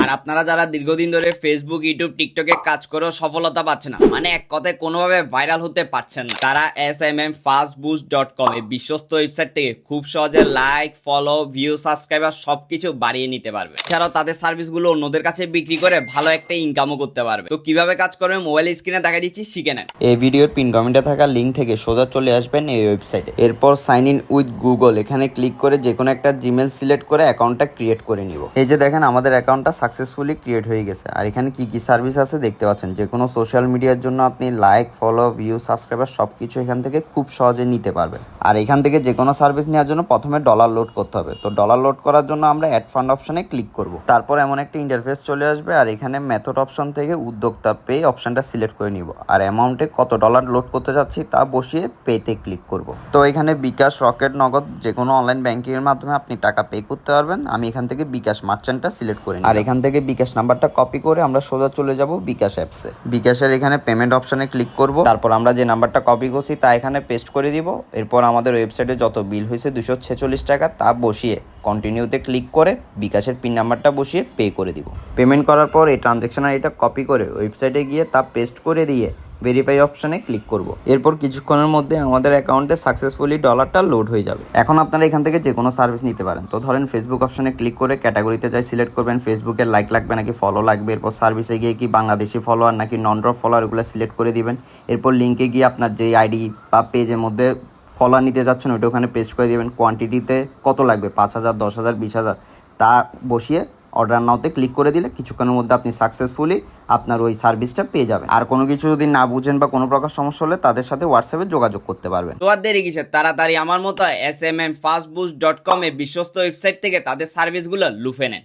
আর আপনারা যারা দীর্ঘদিন ধরে ফেসবুক, ইউটিউব, টিকটকে কাজ করেও সফলতা পাচ্ছেন না, মানে এক কথায় কোনোভাবে ভাইরাল হতে পারছেন না, তারা smmfastboost.com এই বিশ্বস্ত ওয়েবসাইট থেকে খুব সহজে লাইক, ফলো, ভিউ, সাবস্ক্রাইবার সবকিছু বাড়িয়ে নিতে পারবে। এছাড়াও তাদের সার্ভিসগুলো অন্যদের কাছে বিক্রি করে ভালো একটা ইনকামও করতে পারবে। তো কিভাবে কাজ করবে মোবাইল স্ক্রিনে দেখা দিচ্ছি, শিখে নেন। এই ভিডিওর পিন কমেন্টে থাকা লিঙ্ক থেকে সোজা চলে আসবেন এই ওয়েবসাইটে। এরপর সাইন ইন উইথ গুগল এখানে ক্লিক করে যে কোনো একটা জিমেল সিলেক্ট করে অ্যাকাউন্টটা ক্রিয়েট করে নিব। এই যে দেখেন আমাদের অ্যাকাউন্টটা সাকসেসফুলি ক্রিয়েট হয়ে গেছে। আর এখানে কি কি সার্ভিস আছে দেখতে পাচ্ছেন। যে কোনো সোশ্যাল মিডিয়ার জন্য আপনি লাইক, ফলো, ভিউ, সাবস্ক্রাইবার সব কিছু এখান থেকে খুব সহজে নিতে পারবেন। আর এখান থেকে যে কোনো সার্ভিস নেওয়ার জন্য প্রথমে ডলার লোড করতে হবে। তো ডলার লোড করার জন্য আমরা অ্যাড ফান্ড অপশানে ক্লিক করব। তারপর এমন একটা ইন্টারফেস চলে আসবে। আর এখানে মেথড অপশন থেকে উদ্যোক্তা পে অপশানটা সিলেক্ট করে নিব। আর অ্যামাউন্টে কত ডলার লোড করতে যাচ্ছি তা বসিয়ে পেতে ক্লিক করব। তো এখানে বিকাশ, রকেট, নগদ যে কোনো অনলাইন ব্যাংকিং এর মাধ্যমে আপনি টাকা পে করতে পারবেন। আমি এখান থেকে বিকাশ মার্চেন্টটা সিলেক্ট করে নিই। আর এখান থেকে বিকাশ নাম্বারটা কপি করে আমরা সোজা চলে যাব বিকাশ অ্যাপসে। বিকাশের এখানে পেমেন্ট অপশানে ক্লিক করব। তারপর আমরা যে নাম্বারটা কপি করছি তা এখানে পেস্ট করে দিব। এরপর আমাদের ওয়েবসাইটে যত বিল হয়েছে 246 টাকা তা বসিয়ে কন্টিনিউতে ক্লিক করে বিকাশের পিন নাম্বারটা বসিয়ে পে করে দিব। পেমেন্ট করার পর এই ট্রানজ্যাকশন আইডিটা কপি করে ওয়েবসাইটে গিয়ে তা পেস্ট করে দিয়ে ভেরিফাই অপশানে ক্লিক করব। এরপর কিছুক্ষণের মধ্যে আমাদের অ্যাকাউন্টে সাকসেসফুলি ডলারটা লোড হয়ে যাবে। এখন আপনারা এখান থেকে যে কোনো সার্ভিস নিতে পারেন। তো ধরেন ফেসবুক অপশানে ক্লিক করে ক্যাটাগরিতে যাই সিলেক্ট করবেন। ফেসবুকের লাইক লাগবে নাকি ফলো লাগবে। এরপর সার্ভিসে গিয়ে কি বাংলাদেশি ফলোয়ার নাকি নন ড্রপ ফলোয়ার এগুলো সিলেক্ট করে দিবেন। এরপর লিঙ্কে গিয়ে আপনার যে আইডি বা পেজের মধ্যে ফলোয়ার নিতে যাচ্ছেন ওইটা ওখানে পেস্ট করে দেবেন। কোয়ান্টিটিতে কত লাগবে, 5,000, 10,000, 20,000 তা বসিয়ে অর্ডার নাওতে ক্লিক করে দিলে কিছুক্ষণের মধ্যে আপনি সাকসেসফুলি আপনার ওই সার্ভিসটা পেয়ে যাবেন। আর কোনো কিছু যদি না বুঝেন বা কোনো প্রকার সমস্যা হলে তাদের সাথে হোয়াটসঅ্যাপে যোগাযোগ করতে পারবেন। তো আর দেরি কিসের, তাড়াতাড়ি আমার মতো smmfastboost.com এই বিশ্বস্ত ওয়েবসাইট থেকে তাদের সার্ভিসগুলো লুফে নেন।